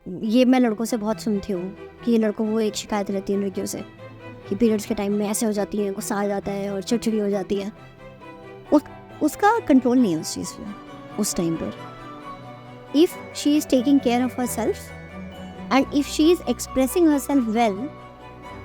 ये मैं लड़कों से बहुत सुनती हूँ कि लड़कों को एक शिकायत रहती है लड़कियों से कि पीरियड्स के टाइम में ऐसे हो जाती है, गुस्सा आ जाता है और चिड़चिड़ी हो जाती है। उसका कंट्रोल नहीं है उस चीज़ पे उस टाइम पर। If she is taking care of her self and if she is expressing her self well,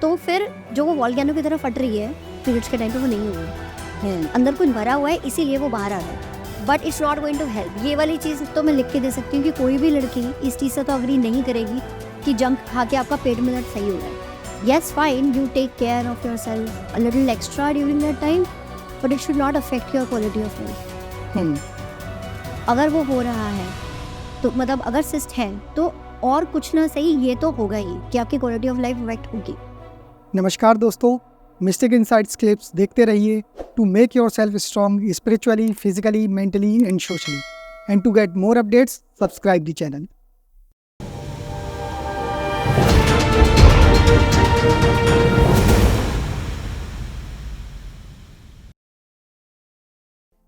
तो फिर जो वो वॉल्केनो की तरह फट रही है पीरियड्स के टाइम पे वो नहीं होगी। अंदर कुछ भरा हुआ है इसीलिए वो बाहर आ रहा है, but it's not going to help. ये वाली चीज़ तो मैं लिख के दे सकती हूँ कि कोई भी लड़की इस चीज़ से तो अग्री नहीं करेगी कि जंक खा के आपका पेट में दर्द सही हो जाए। Yes fine, you take care of your self a little extra during that time, but it should not affect your quality of life. अगर वो हो रहा है तो मतलब अगर सिस्ट है तो और कुछ ना सही ये तो होगा ही कि आपकी क्वालिटी ऑफ लाइफ अफेक्ट होगी। नमस्कार दोस्तों, मिस्टिक इनसाइट्स क्लिप्स देखते रहिए to make your self strong spiritually, physically, mentally and socially, and to get more updates subscribe the channel.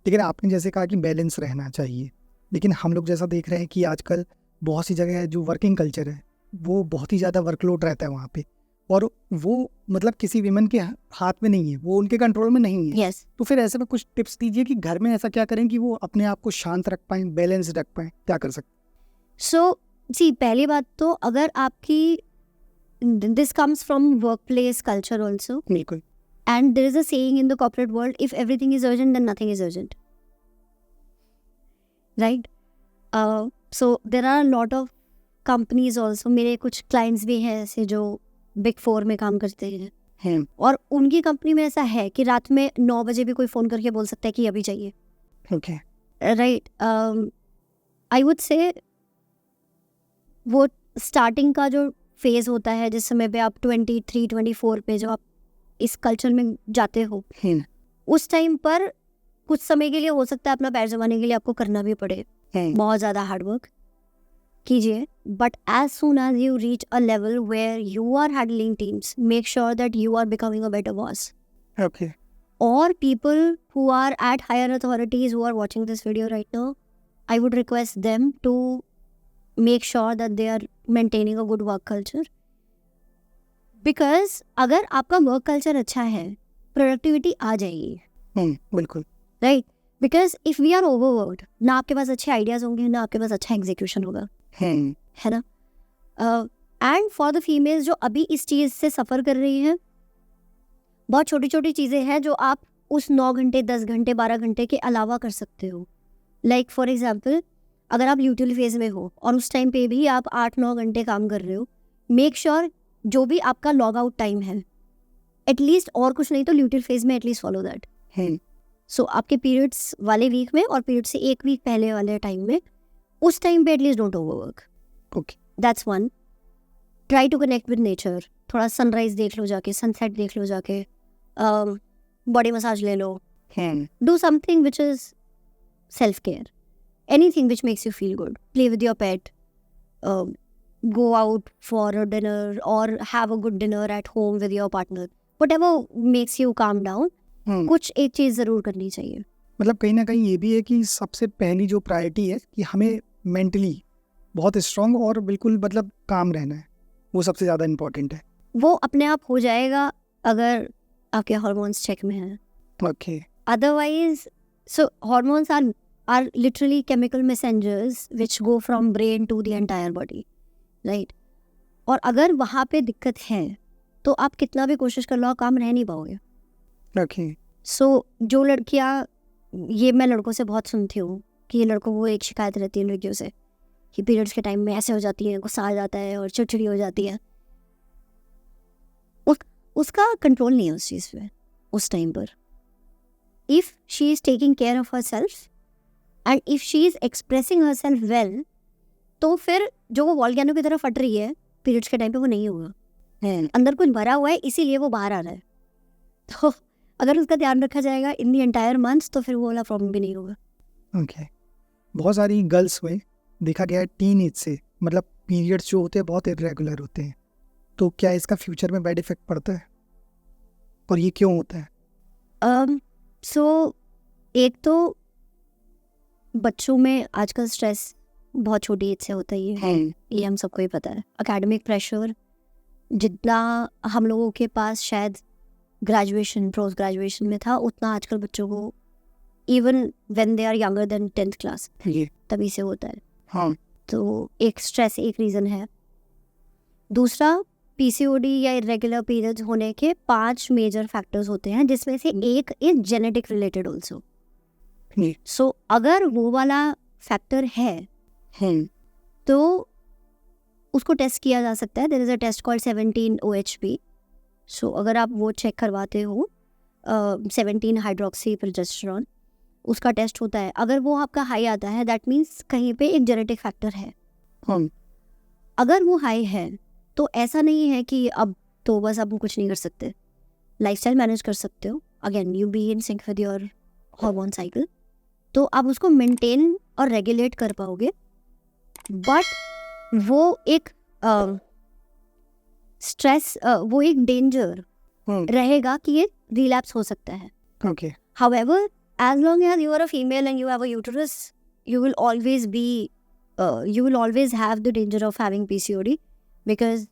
लेकिन आपने जैसे कहा कि बैलेंस रहना चाहिए, लेकिन हम लोग जैसा देख रहे हैं कि आजकल बहुत सी जगह है जो वर्किंग कल्चर है वो बहुत ही ज़्यादा वर्कलोड रहता है वहाँ पे, और वो मतलब किसी विमेन के हाथ में नहीं है, वो उनके कंट्रोल में नहीं है। यस, तो फिर ऐसे में कुछ टिप्स दीजिए कि घर में ऐसा क्या करें कि वो अपने आप को शांत रख पाएं, बैलेंस रख पाएं, क्या कर सकते? सो जी पहली बात तो अगर आपकी this comes from work place culture also, बिल्कुल। and there is a saying in the corporate world, if everything is urgent then nothing is urgent, right? So there are a lot of companies also, मेरे कुछ clients भी हैं ऐसे जो big 4 में काम करते हैं, और उनकी कंपनी में ऐसा है कि रात में 9 बजे भी कोई फ़ोन करके बोल सकता है कि अभी चाहिए। Okay, right, I would say वो स्टार्टिंग का जो फेज़ होता है जिस समय पे आप 23-24 पे जो आप इस कल्चर में जाते हो, उस टाइम पर कुछ समय के लिए हो सकता है अपना पैर जमाने के लिए आपको करना भी पड़े, बहुत ज़्यादा हार्ड वर्क कीजिए, but as soon as you reach a level where you are handling teams, make sure that you are becoming a better boss. Okay, और people who are at higher authorities who are watching this video right now, I would request them to make sure that they are maintaining a good work culture, because अगर आपका work culture अच्छा है productivity आ जाएगी, बिल्कुल, right? Because if we are overworked, ना आपके पास अच्छे आइडियाज होंगे ना आपके पास अच्छा एग्जीक्यूशन होगा, है ना? एंड फॉर द फीमेल्स जो अभी इस चीज़ से सफ़र कर रही हैं, बहुत छोटी छोटी चीज़ें हैं जो आप उस 9 घंटे 10 घंटे 12 घंटे के अलावा कर सकते हो। लाइक फॉर एग्जांपल, अगर आप ल्यूटिल फेज में हो और उस टाइम पे भी आप 8-9 घंटे काम कर रहे हो, मेक श्योर जो भी आपका लॉग आउट टाइम है एटलीस्ट, और कुछ नहीं तो ल्यूटिल फेज में एटलीस्ट फॉलो दैट। सो आपके पीरियड्स वाले वीक में और पीरियड से 1 वीक पहले वाले टाइम में, उस टाइम पे at least don't overwork. Okay, that's one. Try to connect with nature, थोड़ा सनराइज देख लो जाके, सनसेट देख लो जाके, बॉडी मसाज ले लो, do something which is self care, anything which makes you feel good, play with your pet, go out for a dinner or have a good dinner at home with your partner, whatever makes you calm down, कुछ एक चीज़ ज़रूर करनी चाहिए। मतलब कहीं ना कहीं ये भी है कि सबसे पहली जो प्रायोरिटी है कि हमें मेंटली बहुत स्ट्रांग और बिल्कुल मतलब काम रहना है, वो सबसे ज़्यादा इम्पोर्टेंट है। वो अपने आप हो जाएगा अगर आपके हार्मोन्स चेक में हैं। Okay, otherwise, so hormones are literally chemical messengers which go from brain to the entire body, right? और अगर वहाँ पे दिक्कत है तो आप कितना भी कोशिश कर लो, आप काम रह नहीं पाओगे। ओके, सो जो लड़कियाँ, ये मैं लड़कों से बहुत सुनती हूँ कि ये लड़कों को एक शिकायत रहती है लड़कियों से कि पीरियड्स के टाइम में ऐसे हो जाती है, गुस्सा आ जाता है और चिड़चिड़ी हो जाती है। उसका कंट्रोल नहीं है उस चीज़ पे उस टाइम पर। If she is taking care of her self and if she is expressing her self well, तो फिर जो वो वॉल्केनो की तरह फट रही है पीरियड्स के टाइम पे वो नहीं होगा। अंदर कुछ भरा हुआ है इसीलिए वो बाहर आ रहा है। तो अगर उसका ध्यान रखा जाएगा इन दी एंटायर मंथ्स तो फिर वो वाला प्रॉब्लम भी नहीं होगा। ओके। बहुत सारी गर्ल्स में देखा गया है टीन एज से मतलब पीरियड्स जो होते हैं बहुत इरेगुलर होते हैं, तो क्या इसका फ्यूचर में बैड इफेक्ट पड़ता है और ये क्यों होता है? सो एक तो बच्चों में आजकल स्ट्रेस बहुत छोटी एज से होता ही है, ये हम सबको ही पता है. एकेडमिक प्रेशर जितना हम लोगों के पास शायद ग्रेजुएशन पोस्ट ग्रेजुएशन में था, उतना आजकल बच्चों को even when they are younger than 10th class तभी से होता है. हाँ. तो एक स्ट्रेस एक रीज़न है. दूसरा, पीसीओडी या इरेगुलर पीरियड्स होने के 5 मेजर फैक्टर्स होते हैं, जिसमें से एक इज जेनेटिक रिलेटेड ऑल्सो. सो अगर वो वाला फैक्टर है तो उसको टेस्ट किया जा सकता है. There is a test called 17-OHP. So अगर आप वो चेक करवाते हो 17 हाइड्रोक्सी प्रोजेस्टेरॉन, उसका टेस्ट होता है. अगर वो आपका हाई आता है दैट मीन्स कहीं पे एक जेनेटिक फैक्टर है. अगर वो हाई है तो ऐसा नहीं है कि अब तो बस आप कुछ नहीं कर सकते. लाइफस्टाइल मैनेज कर सकते हो. Again you be in sync with your hormone cycle, तो आप उसको मेंटेन और रेगुलेट कर पाओगे. बट वो एक स्ट्रेस, वो एक डेंजर रहेगा कि ये रिलैप्स हो सकता है. Okay. However, as long as you are a female and you have a uterus, you will always have the danger of having PCOD, because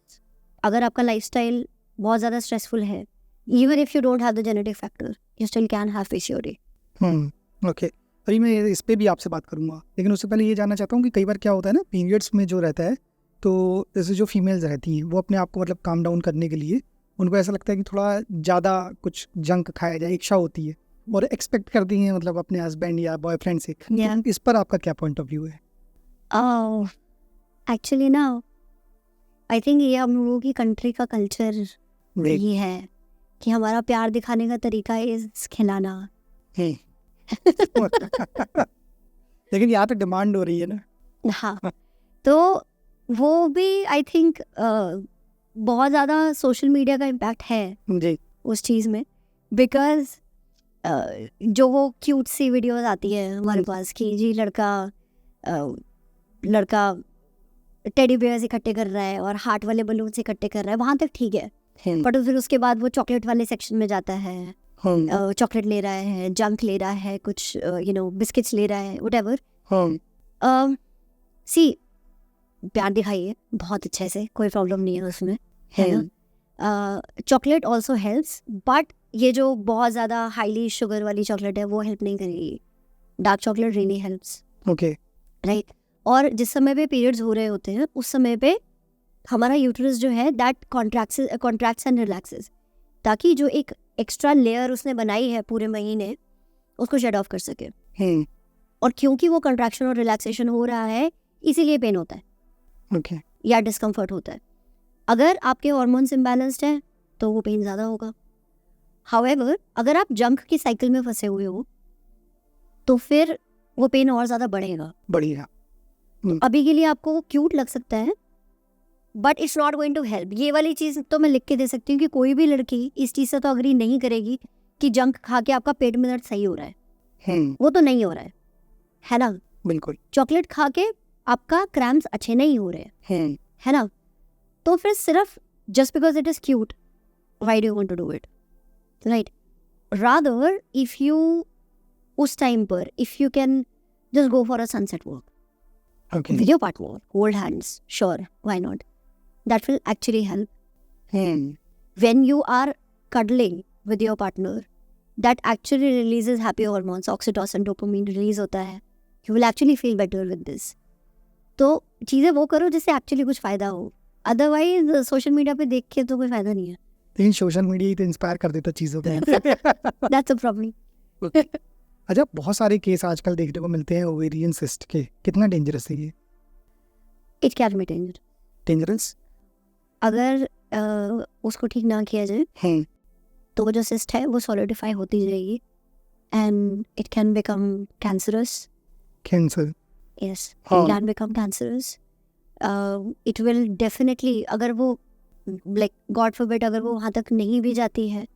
अगर आपका lifestyle बहुत ज़्यादा stressful है, even if you don't have the genetic factor, you still can have PCOD. Okay. अभी मैं इस पे भी आपसे बात करूँगा, लेकिन उससे पहले ये जानना चाहता हूँ कि कई बार क्या होता है ना, पीरियड्स में जो रहता है, तो जैसे जो फीमेल्स रहती हैं वो अपने आप को मतलब काम डाउन करने के लिए उनको ऐसा लगता है कि थोड़ा ज़्यादा कुछ जंक खाया जाए, इच्छा होती है और एक्सपेक्ट करती हैं मतलब अपने हस्बैंड या बॉयफ्रेंड से. Yeah. इस पर आपका क्या पॉइंट ऑफ व्यू है? Actually ना, आई थिंक ये हम लोगों की कंट्री का कल्चर ये है कि हमारा प्यार दिखाने का तरीका इज खिलाना. लेकिन यहाँ तो डिमांड हो रही है ना. हाँ, तो वो भी आई थिंक बहुत ज़्यादा सोशल मीडिया का इम्पैक्ट है जी. उस चीज़ में, बिकॉज जो वो क्यूट सी वीडियोस आती है हमारे पास कि जी लड़का टेडी बेयर्स इकट्ठे कर रहा है और हार्ट वाले बलून्स इकट्ठे कर रहा है, वहाँ तक ठीक है. बट फिर उसके बाद वो चॉकलेट वाले सेक्शन में जाता है, चॉकलेट ले रहा है, जंक ले रहा है, कुछ बिस्किट्स ले रहा है, व्हाटएवर. सी, प्यार दिखाइए बहुत अच्छे से, कोई प्रॉब्लम नहीं है उसमें, है ना. चॉकलेट ऑल्सो हेल्प्स, बट ये जो बहुत ज़्यादा हाईली शुगर वाली चॉकलेट है वो हेल्प नहीं करेगी. Dark chocolate really helps. Okay. Right. और जिस समय पे पीरियड्स हो रहे होते हैं उस समय पे हमारा यूट्रस जो है दैट कॉन्ट्रैक्ट्स एंड रिलैक्सेस, ताकि जो एक एक्स्ट्रा लेयर उसने बनाई है पूरे महीने उसको शेड ऑफ कर सके. और क्योंकि वो कंट्रैक्शन और रिलैक्सेशन हो रहा है इसीलिए पेन होता है. ओके. या डिस्कम्फर्ट होता है. अगर आपके हार्मोन्स इम्बैलेंस्ड हैं तो वो पेन ज़्यादा होगा. हाउएवर, अगर आप जंक की साइकिल में फंसे हुए हो तो फिर वो पेन और ज़्यादा बढ़ेगा. तो अभी के लिए आपको क्यूट लग सकता है but it's not going to help. ये वाली चीज़ तो मैं लिख के दे सकती हूँ कि कोई भी लड़की इस चीज़ से तो अग्री नहीं करेगी कि जंक खा के आपका पेट में दर्द सही हो रहा है. वो तो नहीं हो रहा है ना. बिल्कुल. चॉकलेट खा के आपका क्रैम्प्स अच्छे नहीं हो रहे हैं, है ना. तो फिर सिर्फ just because it is cute, why do you want to do it, right. Rather if you उस टाइम पर if you can just go for a sunset walk with your partner, hold hands, sure, why not? That will actually help. When you are cuddling with your partner, that actually releases happy hormones, oxytocin, dopamine release होता है. You will actually feel better with this. तो चीज़ें वो करो जिससे actually कुछ फ़ायदा हो. अदरवाइज सोशल मीडिया पे देख के तो कोई फ़ायदा नहीं है. लेकिन सोशल मीडिया ही तो इंस्पायर कर देता चीज़ों को. That's a problem. अच्छा, बहुत सारे केस आजकल देखने को मिलते हैं ओवेरियन सिस्ट के. कितना डेंजरस है ये? It can be dangerous. Dangerous? अगर उसको ठीक ना किया जाए तो वो जो सिस्ट है वो सॉलिडिफाई होती जाएगी and it can become cancerous. Cancer? Yes, it can become cancerous. It will definitely, अगर वो like God forbid अगर वो वहाँ तक नहीं भी जाती है,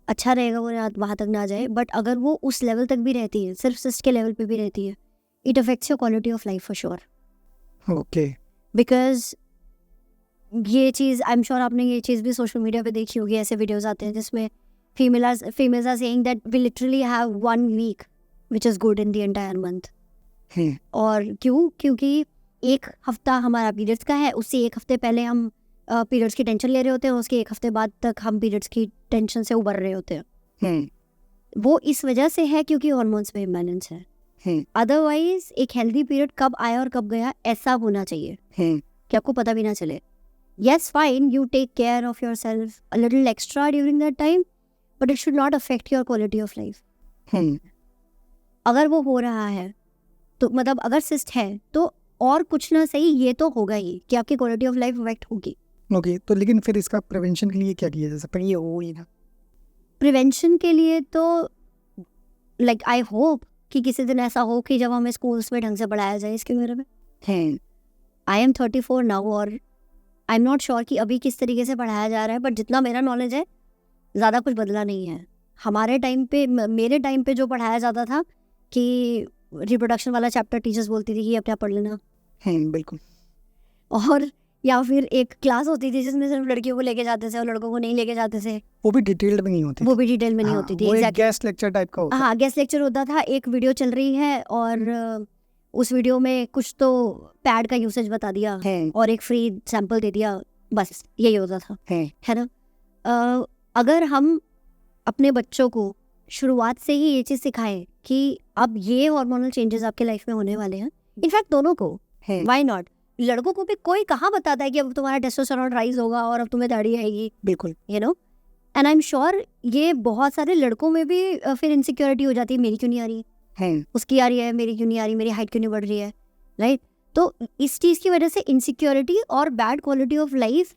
अच्छा रहेगा वो वहाँ तक ना जाए. बट अगर वो उस लेवल तक भी रहती है, सिर्फ सिस्ट के लेवल पे भी रहती है, it affects your quality of life for sure. Okay. Because ये चीज़ आई एम श्योर आपने ये चीज़ भी सोशल मीडिया पे देखी होगी. ऐसे वीडियोस आते हैं जिसमें females are saying that we literally have 1 week which is good in the entire month. और क्यों? क्योंकि एक हफ्ता हमारा पीरियड्स का है, उससे एक हफ्ते पहले हम पीरियड्स की टेंशन ले रहे होते हैं, उसके एक हफ्ते बाद तक हम पीरियड्स की टेंशन से उबर रहे होते हैं। वो इस वजह से है क्योंकि हॉर्मोन्स में इम्बैलेंस है। अदरवाइज एक हेल्दी पीरियड कब आया और कब गया ऐसा होना चाहिए कि आपको पता भी ना चले। Yes, fine, you take care of yourself a little extra during that time, but it should not affect your quality of life. अगर वो हो रहा है तो मतलब अगर सिस्ट है तो और कुछ ना सही ये तो होगा ही कि आपकी क्वालिटी ऑफ लाइफ अफेक्ट होगी। ओके, तो लेकिन फिर इसका प्रिवेंशन के लिए क्या किया जा सकता है? ये हो ही ना। प्रिवेंशन के लिए तो लाइक आई होप कि किसी दिन ऐसा हो कि जब हमें स्कूल्स में ढंग से पढ़ाया जाए इसके बारे में। आई एम 34 नाउ और आई एम नॉट श्योर कि अभी किस तरीके से पढ़ाया जा रहा है, बट जितना मेरा नॉलेज है ज़्यादा कुछ बदला नहीं है। हमारे टाइम पे मेरे टाइम पे जो पढ़ाया जाता था कि रिप्रोडक्शन वाला चैप्टर टीचर्स बोलती थी कि अपने आप पढ़ लेना। बिल्कुल। और या फिर एक क्लास होती थी जिसमें सिर्फ लड़कियों को लेके जाते थे और लड़कों को नहीं लेके जाते थे। वो भी डिटेल्ड में नहीं होती। वो भी डिटेल में नहीं होती थी। वो एक एग्जैक्टली। गेस्ट लेक्चर टाइप का होता। हाँ, गेस्ट लेक्चर होता था। एक वीडियो चल रही है और उस वीडियो में कुछ तो पैड का यूसेज बता दिया और एक फ्री सैंपल दे दिया, बस यही होता था, है ना। अगर हम अपने बच्चों को शुरुआत से ही ये चीज़ सिखाएं कि अब ये हार्मोनल चेंजेस आपके लाइफ में होने वाले हैं, इनफैक्ट दोनों को, व्हाई नॉट। लड़कों को भी कोई कहाँ बताता है कि अब तुम्हारा टेस्टोस्टेरोन राइज होगा और अब तुम्हें दाढ़ी आएगी। बिल्कुल, you know. And I am sure ये बहुत सारे लड़कों में भी फिर इनसिक्योरिटी हो जाती है, मेरी क्यों नहीं आ रही है, उसकी आ रही है, मेरी क्यों नहीं आ रही, मेरी हाइट क्यों नहीं बढ़ रही है, राइट। तो इस चीज़ की वजह से इनसिक्योरिटी और बैड क्वालिटी ऑफ लाइफ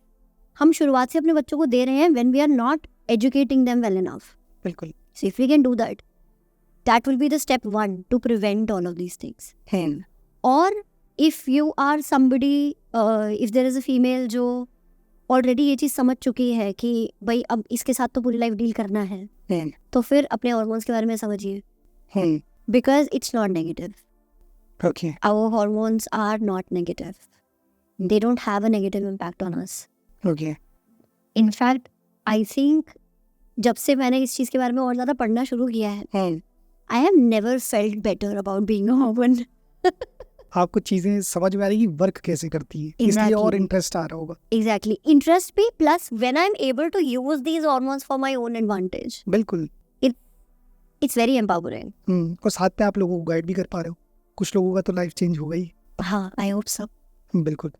हम शुरुआत से अपने बच्चों को दे रहे हैं when we are not educating them well enough. बिल्कुल। So if we can do that, that will be the step one to prevent all of these things. Or if you are somebody, if there is a female जो already ये चीज़ समझ चुकी है कि भाई अब इसके साथ तो पूरी लाइफ डील करना है, तो फिर अपने हॉर्मोन्स के बारे में समझिए, because it's not negative. Okay. Our hormones are not negative. They don't have a negative impact on us. Okay. In fact, I think जब से मैंने इस चीज़ के बारे में और ज़्यादा पढ़ना शुरू किया है, I have never felt better about being a woman. आपको चीजें समझ में आ रही कि वर्क कैसे करती है, इसलिए और इंटरेस्ट आ रहा होगा। एग्जैक्टली, इंटरेस्ट भी, plus when I am able to use these hormones for my own advantage. बिल्कुल, इट्स वेरी एम्पावरिंग। और साथ में आप लोगों को गाइड भी कर पा रहे हो। कुछ लोगों का तो लाइफ चेंज हो गई। हाँ, आई होप सो। बिल्कुल।